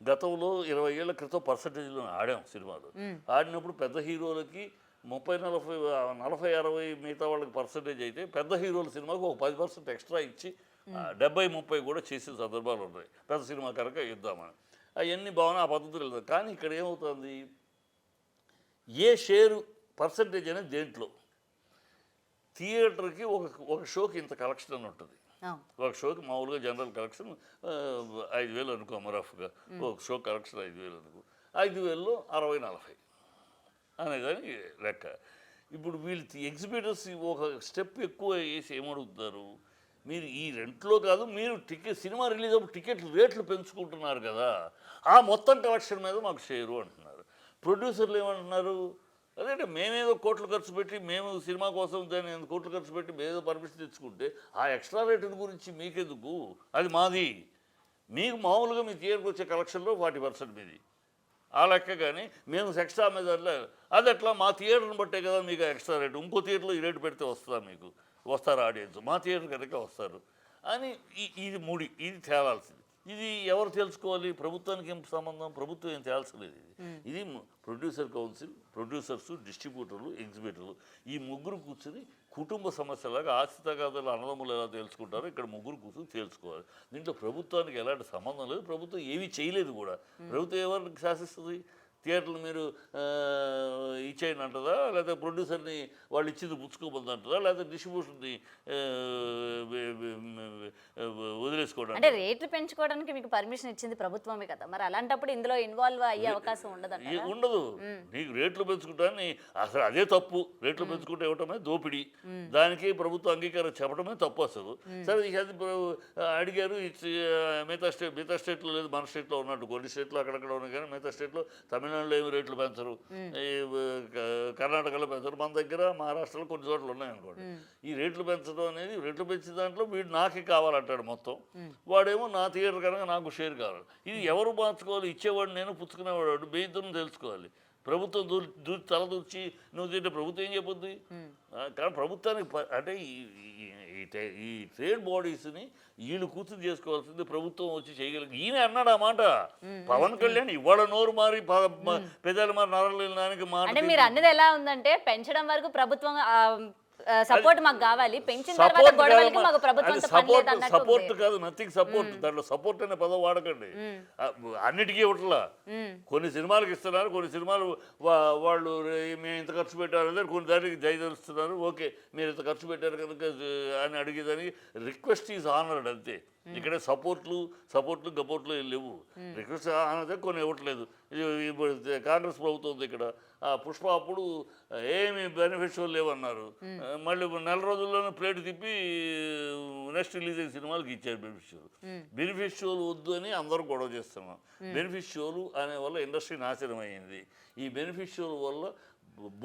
గతంలో 20 ఏళ్ల క్రితం పర్సంటేజ్లో ఆడాం సినిమాలు. ఆడినప్పుడు పెద్ద హీరోలకి 30-40-60 మిగతా వాళ్ళకి పర్సంటేజ్ అయితే, పెద్ద హీరోల సినిమాకు ఒక 10% ఎక్స్ట్రా ఇచ్చి 70-30 కూడా చేసే సందర్భాలు ఉన్నాయి. పెద్ద సినిమా కనుక ఇద్దామని అవన్నీ బాగున్నా, ఆ పద్ధతులు వెళ్తాయి. కానీ ఇక్కడ ఏమవుతుంది, ఏ షేరు పర్సంటేజ్ అనేది దేంట్లో, థియేటర్కి ఒక షోకి ఇంత కలెక్షన్ అని ఉంటుంది. ఒక షోకి మామూలుగా జనరల్ కలెక్షన్ 5,000 అనుకో, రఫ్గా ఒక షో కలెక్షన్ 5,000 అనుకో, 5,000లో 60-40 అనేదానికి లెక్క. ఇప్పుడు వీళ్ళు ఎగ్జిబిటర్స్ ఒక స్టెప్ ఎక్కువ వేసి ఏమడుగుతారు, మీరు ఈ రెంట్లో కాదు, మీరు సినిమా రిలీజ్ అప్పుడు టికెట్లు రేట్లు పెంచుకుంటున్నారు కదా, ఆ మొత్తం కలెక్షన్ మీద మాకు షేరు అంటున్నారు. ప్రొడ్యూసర్లు ఏమంటున్నారు, అదే మేమేదో కోట్లు ఖర్చు పెట్టి, మేము సినిమా కోసం దాన్ని కోట్లు ఖర్చు పెట్టి మేమేదో పర్మిషన్ తెచ్చుకుంటే ఆ ఎక్స్ట్రా రేటు గురించి మీకెందుకు, అది మాది. మీకు మామూలుగా మీ థియేటర్కి వచ్చే కలెక్షన్లో 40% మీది ఆ లెక్క. కానీ మేము ఎక్స్ట్రా మీద అది అట్లా మా థియేటర్ని బట్టే కదా మీకు ఎక్స్ట్రా రేటు. ఇంకో థియేటర్లో ఈ రేటు పెడితే వస్తుందా, మీకు వస్తారు ఆడియన్స్, మా థియేటర్ కనుక వస్తారు అని. ఇది ఇది తేలాల్సింది. ఇది ఎవరు తెలుసుకోవాలి? ప్రభుత్వానికి ఏం సంబంధం? ప్రభుత్వం ఏం తేల్చలేదు. ఇది ప్రొడ్యూసర్ కౌన్సిల్, ప్రొడ్యూసర్స్, డిస్ట్రిబ్యూటర్లు, ఎగ్జిబిటర్లు, ఈ ముగ్గురు కూర్చొని కుటుంబ సమస్యలాగా ఆస్తి తగాదాలు అన్నదమ్ములు ఎలా తెలుసుకుంటారో ఇక్కడ ముగ్గురు కూర్చొని తెలుసుకోవాలి. దీంట్లో ప్రభుత్వానికి ఎలాంటి సంబంధం లేదు. ప్రభుత్వం ఏమీ చేయలేదు కూడా. ప్రభుత్వం ఎవరికి శాసిస్తుంది? థియేటర్లు మీరు ఇచ్చేయండి అంటదా, లేకపోతే ప్రొడ్యూసర్ని వాళ్ళు ఇచ్చింది పుచ్చుకోబోద్దు అంటదా, లేకపోతే డిస్ట్రిబ్యూషన్ని వదిలేసుకోవడం? అంటే రేట్లు పెంచుకోవడానికి మీకు పర్మిషన్ ఇచ్చింది ప్రభుత్వమే కదా, మరి అలాంటప్పుడు ఇందులో ఇన్వాల్వ్ అయ్యే అవకాశం ఉండదు. నీకు రేట్లు పెంచుకుంటాను అసలు అదే తప్పు. రేట్లు పెంచుకుంటే ఇవ్వటమే దోపిడీ. దానికి ప్రభుత్వం అంగీకారం చెప్పడమే తప్పు అసలు. సరే అది అడిగారు, మిగతా స్టేట్లో లేదు, మన స్టేట్లో ఉన్నట్టు కొన్ని స్టేట్లో అక్కడక్కడ ఉన్నాయి, కానీ మిగతా స్టేట్లో తమిళనాడులో ఏమి రేట్లు పెంచరు, కర్ణాటకలో పెంచరు, మన దగ్గర మహారాష్ట్రలో కొన్ని చోట్ల ఉన్నాయనుకోండి. ఈ రేట్లు పెంచడం అనేది, రేట్లు పెంచిన దాంట్లో వీడు నాకే కావాలంటాడు మొత్తం, వాడేమో నా థియేటర్ కనుక నాకు షేర్ కావాలి. ఇది ఎవరు మార్చుకోవాలి? ఇచ్చేవాడు నేను, పుచ్చుకునేవాడు బేయిద్దరం తెలుసుకోవాలి. ప్రభుత్వం తల దూర్చి నువ్వు తింటే ప్రభుత్వం ఏం చెప్పొద్ది? కానీ ప్రభుత్వానికి అంటే ఈ ట్రేడ్ బాడీస్ని వీళ్ళు కూర్చుని చేసుకోవాల్సింది ప్రభుత్వం వచ్చి చేయగలిగి. ఈయన అన్నాడు ఆ మాట. పవన్ కళ్యాణ్ ఇవాళ నోరు మారి పెదాలు మారి నరలేని దానికి మాట. అంటే మీరు అన్నది ఎలా ఉందంటే, పెంచడం వరకు ప్రభుత్వం సపోర్ట్ మాకు కావాలి, పెంచిన తర్వాత గొడవలకి మాకు ప్రభుత్వం సపోర్ట్ కాదు, నథింగ్ సపోర్ట్. దాంట్లో సపోర్ట్ అనే పదం వాడకండి. అన్నిటికీ ఇవ్వట్లా. కొన్ని సినిమాలకు ఇస్తున్నారు, కొన్ని సినిమాలు వాళ్ళు మేము ఇంత ఖర్చు పెట్టారు, కొన్ని దానికి దయదలుస్తున్నారు. ఓకే, మీరు ఇంత ఖర్చు పెట్టారు కనుక అని అడిగేదానికి రిక్వెస్ట్ ఈజ్ ఆనర్డ్ అంతే. ఇక్కడ సపోర్ట్లు గపోర్ట్లు లేవు. రిక్వెస్ట్ అనేది కొన్ని ఇవ్వట్లేదు. ఇప్పుడు కాంగ్రెస్ ప్రభుత్వం ఉంది ఇక్కడ. పుష్ప అప్పుడు ఏమి బెనిఫిట్స్ లేవన్నారు, మళ్ళీ నెల రోజుల్లోనే ప్లేట్ తిప్పి నెక్స్ట్ రిలీజ్ అయిన సినిమాలకు ఇచ్చారు బెనిఫిట్ షోలు వద్దు అని అందరూ గొడవ చేస్తున్నాం. బెనిఫిట్ షోలు అనే వల్ల ఇండస్ట్రీ నాశనం అయ్యింది. ఈ బెనిఫిట్ షోల వల్ల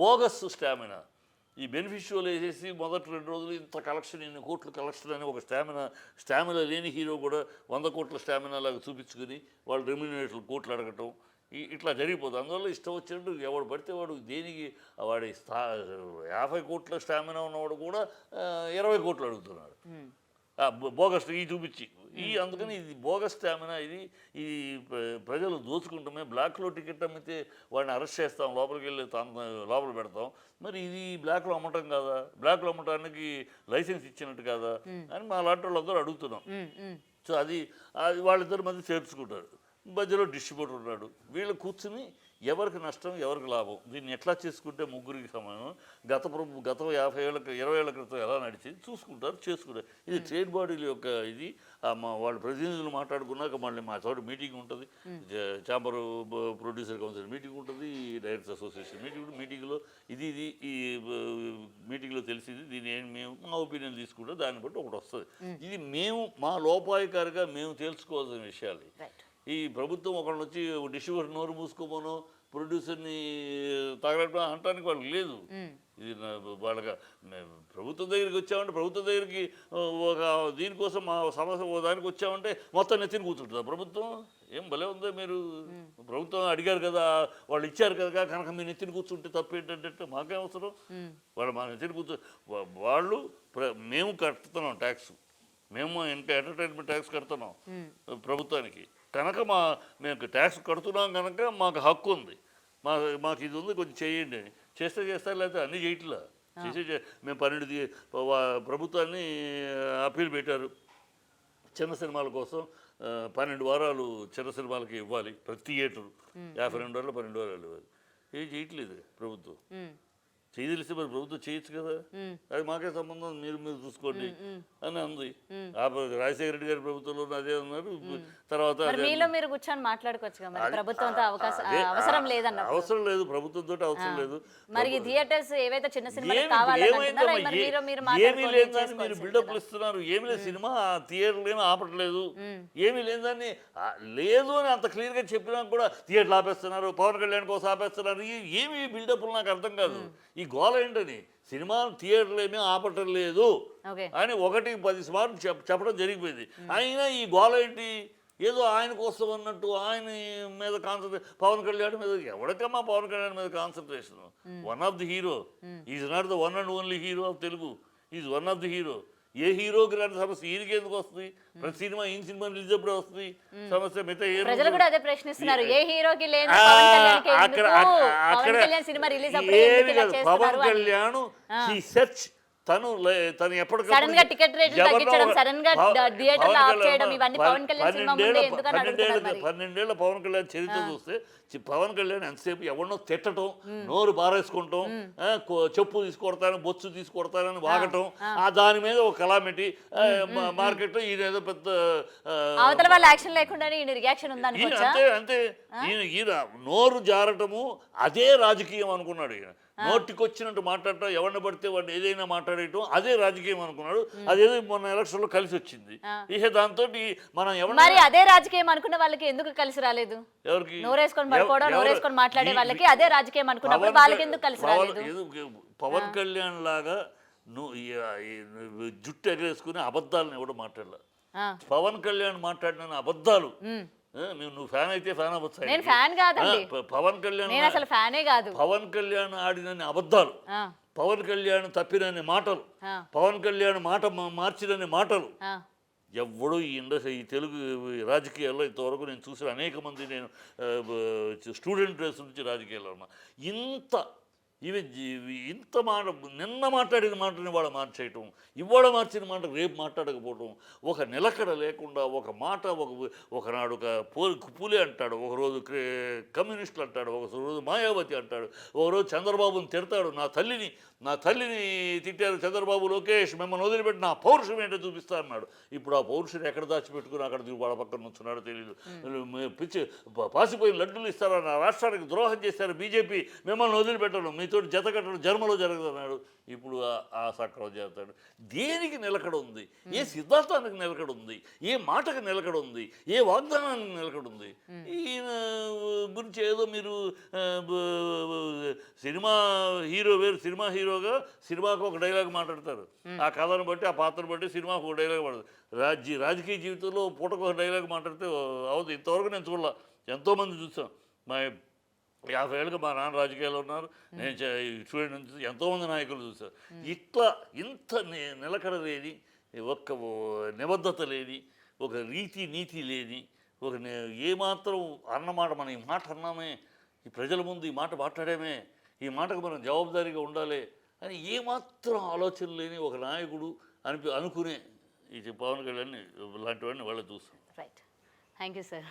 బోగస్ స్టామినా. ఈ బెనిఫిట్ షోలు వేసేసి మొదటి 2 రోజులు ఇంత కలెక్షన్, ఇన్ని కోట్ల కలెక్షన్ అని ఒక స్టామినా లేని హీరో కూడా 100 కోట్ల స్టామినా లాగా చూపించుకుని వాళ్ళు రెమ్యూనరేట్లు కోట్లు అడగటం ఇట్లా జరిగిపోతుంది. అందువల్ల ఇష్టం వచ్చినట్టు ఎవడు పడితే వాడు దేనికి వాడి 50 కోట్ల స్టామినా ఉన్నవాడు కూడా 20 కోట్లు అడుగుతున్నాడు బోగస్ ఈ చూపించి. అందుకని ఇది బోగస్ స్టామినా. ఇది ప్రజలు దోచుకుంటామే. బ్లాక్లో టికెట్ అమ్మితే వాడిని అరెస్ట్ చేస్తాం, లోపలికి వెళ్ళి లోపల పెడతాం. మరి ఇది బ్లాక్లో అమ్మటం కాదా? బ్లాక్లో అమ్మటానికి లైసెన్స్ ఇచ్చినట్టు కాదా అని మా లాంటి వాళ్ళందరూ అడుగుతున్నాం. సో అది వాళ్ళిద్దరి మధ్య చేర్చుకుంటారు. మధ్యలో డిస్ట్రిబ్యూటర్ ఉన్నాడు. వీళ్ళు కూర్చుని ఎవరికి నష్టం ఎవరికి లాభం, దీన్ని ఎట్లా చేసుకుంటే ముగ్గురికి సమానం, గత 50 ఏళ్ళకి 20 ఏళ్ల క్రితం ఎలా నడిచింది చూసుకుంటారు, చేసుకుంటారు. ఇది ట్రేడ్ బాడీల యొక్క ఇది. వాళ్ళ ప్రతినిధులు మాట్లాడుకున్నాక మళ్ళీ మా చోట మీటింగ్ ఉంటుంది, ఛాంబర్ ప్రొడ్యూసర్ కౌన్సిల్ మీటింగ్ ఉంటుంది, డైరెక్టర్స్ అసోసియేషన్ మీటింగ్లో ఈ మీటింగ్లో తెలిసింది. దీన్ని మేము మా ఒపీనియన్ తీసుకుంటే దాన్ని బట్టి ఒకటి వస్తుంది. ఇది మేము మా లోపాయికారిగా మేము తెలుసుకోవాల్సిన విషయాలు. ఈ ప్రభుత్వం ఒకళ్ళు వచ్చి డిస్ట్రిబ్యూటర్ నోరు మూసుకోమనో ప్రొడ్యూసర్ని తగలడం అనటానికి వాళ్ళకి లేదు. ఇది వాళ్ళకి ప్రభుత్వం దగ్గరికి వచ్చామంటే, ప్రభుత్వం దగ్గరికి ఒక దీనికోసం మా సమస్య దానికి వచ్చామంటే మొత్తం నెత్తిని కూర్చుంటుందా ప్రభుత్వం? ఏం భలే ఉందో మీరు. ప్రభుత్వం అడిగారు కదా, వాళ్ళు ఇచ్చారు కదా కనుక మీరు నెత్తిని కూర్చుంటే తప్పు ఏంటంటే మాకేం అవసరం? వాళ్ళు మా నెత్తిని వాళ్ళు మేము కడుతున్నాం ట్యాక్స్, మేము ఇంకా ఎంటర్టైన్మెంట్ ట్యాక్స్ కడుతున్నాం ప్రభుత్వానికి కనుక మేము ట్యాక్స్ కడుతున్నాం కనుక మాకు హక్కు ఉంది, మాకు ఇది ఉంది, కొంచెం చేయండి అని. చేస్తారు, లేకపోతే అన్నీ చేయట్లా. మేము 12 ప్రభుత్వాన్ని అప్పీల్ పెట్టారు చిన్న సినిమాల కోసం. 12 వారాలు చిన్న సినిమాలకి ఇవ్వాలి ప్రతి థియేటరు. 52 వారాలు 12 వారాలు ఇవ్వాలి. ఏం చేయట్లేదు ప్రభుత్వం. తెలిస్తే మరి ప్రభుత్వం చేయొచ్చు కదా, అది మాకే సంబంధం, మీరు మీరు చూసుకోండి అని అంది. రాజశేఖర రెడ్డి గారి ప్రభుత్వంలో అదే ఉన్నారు. తర్వాత మరి మీలో మీరు కూర్చొని మాట్లాడుకోవచ్చు కదా, మరి ప్రభుత్వంతో అవసరం లేదన్న. అవసరం లేదు, ప్రభుత్వంతో అవసరం లేదు. మరి ఈ థియేటర్స్ ఏవైతే చిన్న సినిమాలు కావాలంటున్నారో మరి మీరు ఏమీ లేదని మీరు బిల్డప్లు ఇస్తున్నారు. ఏమీ లేదు, సినిమా థియేటర్లు ఏమీ ఆపట్లేదు, ఏమీ లేదని లేదు అని అంత క్లియర్గా చెప్పినా కూడా థియేటర్లు ఆపేస్తున్నారు, పవన్ కళ్యాణ్ కోసం ఆపేస్తున్నారు. ఏమి బిల్డప్లు నాకు అర్థం కాదు. ఈ గోల ఏంటని, సినిమా థియేటర్లు ఏమీ ఆపటం లేదు అని 1-10 సార్లు చెప్పడం జరిగిపోయింది. అయినా ఈ గోల ఏంటి, ఏదో ఆయన కోసం అన్నట్టు ఆయన మీద కాన్సన్ట్రేషన్, పవన్ కళ్యాణ్ మీద. ఎవరికమ్మా పవన్ కళ్యాణ్ మీద concentration? One of the hero, is not the one and only hero of Telugu, is one of the hero. ఏ హీరోకి రాని సమస్య ఈయనకి ఎందుకు వస్తుంది? ప్రతి సినిమా సినిమా రిలీజ్ అప్పుడే వస్తుంది సమస్య. మిగతా ప్రజలు కూడా అదే ప్రశ్నిస్తున్నారు, ఏ హీరోకి లేని పవన్ కళ్యాణ్కి ఎందుకు? పవన్ కళ్యాణ్ సినిమా రిలీజ్ అప్పుడే ఎందుకు ఇలా చేస్తున్నారు? పవన్ కళ్యాణ్ హి సెర్చ్ తను ఎప్పటికప్పుడు సడన్ గా టికెట్ రేట్లు తగ్గించడం, సడన్ గా థియేటర్లు ఆఫ్ చేయడం, ఇవన్నీ పవన్ కళ్యాణ్ సినిమా ముందే ఎందుకని అడుగుతున్నారు. 12 ఏళ్ల పవన్ కళ్యాణ్ చరిత్ర చూస్తే పవన్ కళ్యాణ్ ఎంతసేపు ఎవరినో తిట్టడం, నోరు బారేసుకుంటాం, చెప్పు తీసుకొడతాను, బొచ్చు తీసుకొడతానని వాగటం, దాని మీద ఒక కలామిటీ మార్కెట్. ఈయన ఏదో పెద్ద అవతల వాళ్ళ యాక్షన్ లేకుండానే ఈయన రియాక్షన్ ఉందనుకోవచ్చా? అంతే ఈయన నోరు జారటము అదే రాజకీయం అనుకున్నాడు. ఈయన నోటికొచ్చినట్టు మాట్లాడటం, ఎవరిని పడితే వాడిని ఏదైనా మాట్లాడటం అదే రాజకీయం అనుకున్నాడు. అదేదో మొన్న ఎలక్షన్లో కలిసి వచ్చింది. ఇక దాంతో మనం మరి అదే రాజకీయం అనుకున్న వాళ్ళకి ఎందుకు కలిసి రాలేదు? ఎవరికి? నోరేసుకొని పడుకోవడం, నోరేసుకొని మాట్లాడే వాళ్ళకి అదే రాజకీయం అనుకున్నప్పుడు వాళ్ళకి ఎందుకు కలిసి రాలేదు? పవన్ కళ్యాణ్ లాగా జుట్టు ఎగరేసుకుని అబద్ధాలను ఎవడో మాట్లాడలే. పవన్ కళ్యాణ్ మాట్లాడిన అబద్ధాలు, నువ్వు ఫ్యాన్ అయితే ఫ్యాన్ అవ్వచ్చు, నేను ఫ్యాన్ కాదండి, పవన్ కళ్యాణ్ నేను అసలు ఫ్యానే కాదు. పవన్ కళ్యాణ్ ఆడినన్ని అబద్ధాలు, పవన్ కళ్యాణ్ తప్పినన్ని మాటలు, పవన్ కళ్యాణ్ మాట మార్చినన్ని మాటలు ఎవడు ఈ తెలుగు రాజకీయాల్లో ఇంతవరకు నేను చూసిన అనేక మంది, నేను స్టూడెంట్ డ్రెస్ నుంచి రాజకీయాల్లో ఉన్నా, ఇంత మాట, నిన్న మాట్లాడిన మాటని ఇవాళ మార్చేయటం, ఇవాళ మార్చిన మాట రేపు మాట్లాడకపోవటం, ఒక నిలకడ లేకుండా ఒక మాట, ఒకనాడు పూలే అంటాడు, ఒకరోజు కమ్యూనిస్టులు అంటాడు, ఒకరోజు మాయావతి అంటాడు, ఒకరోజు చంద్రబాబుని తిడతాడు, నా తల్లిని తిట్టారు చంద్రబాబు, లోకేష్ మిమ్మల్ని వదిలిపెట్టి నా పౌరుషం ఏంటో చూపిస్తా అన్నాడు. ఇప్పుడు ఆ పౌరుషం ఎక్కడ దాచిపెట్టుకుని అక్కడ వాళ్ళ పక్కన నుంచున్నాడో తెలియదు. పిచ్చి పాసిపోయిన లడ్డూలు ఇస్తారా, నా రాష్ట్రానికి ద్రోహం చేశారు బీజేపీ, మిమ్మల్ని వదిలిపెట్టడం, మీతో జత కట్టడం జన్మలో జరగదన్నాడు. ఇప్పుడు ఆ సక్రమం చేస్తాడు. దేనికి నిలకడ ఉంది? ఏ సిద్ధాంతానికి నిలకడ ఉంది? ఏ మాటకు నిలకడ ఉంది? ఏ వాగ్దానానికి నిలకడ ఉంది? ఈయన గురించి ఏదో మీరు సినిమా హీరో వేరు, సినిమా హీరోగా సినిమాకు ఒక డైలాగ్ మాట్లాడతారు, ఆ కథను బట్టి ఆ పాత్రను బట్టి సినిమాకు ఒక డైలాగ్ మాట్లాడతారు. రాజకీయ జీవితంలో పూటకు ఒక డైలాగ్ మాట్లాడితే అవుతుంది. ఇంతవరకు నేను చూడాల, ఎంతోమంది చూసాం. మా 50 ఏళ్ళుగా మా నాన్న రాజకీయాలు ఉన్నారు, నేను స్టూడెంట్ నుంచి ఎంతోమంది నాయకులు చూశారు. ఇట్లా ఇంత నిలకడ లేని, ఒక్క నిబద్ధత లేని, ఒక నీతి లేని, ఏమాత్రం అన్నమాట, మనం ఈ మాట అన్నామే, ఈ ప్రజల ముందు ఈ మాట మాట్లాడామే, ఈ మాటకు మనం జవాబుదారీగా ఉండాలి అని ఏమాత్రం ఆలోచన లేని ఒక నాయకుడు అనుకునే ఈ పవన్ కళ్యాణ్ లాంటివాడిని వాళ్ళు చూస్తాం. Right, thank you sir.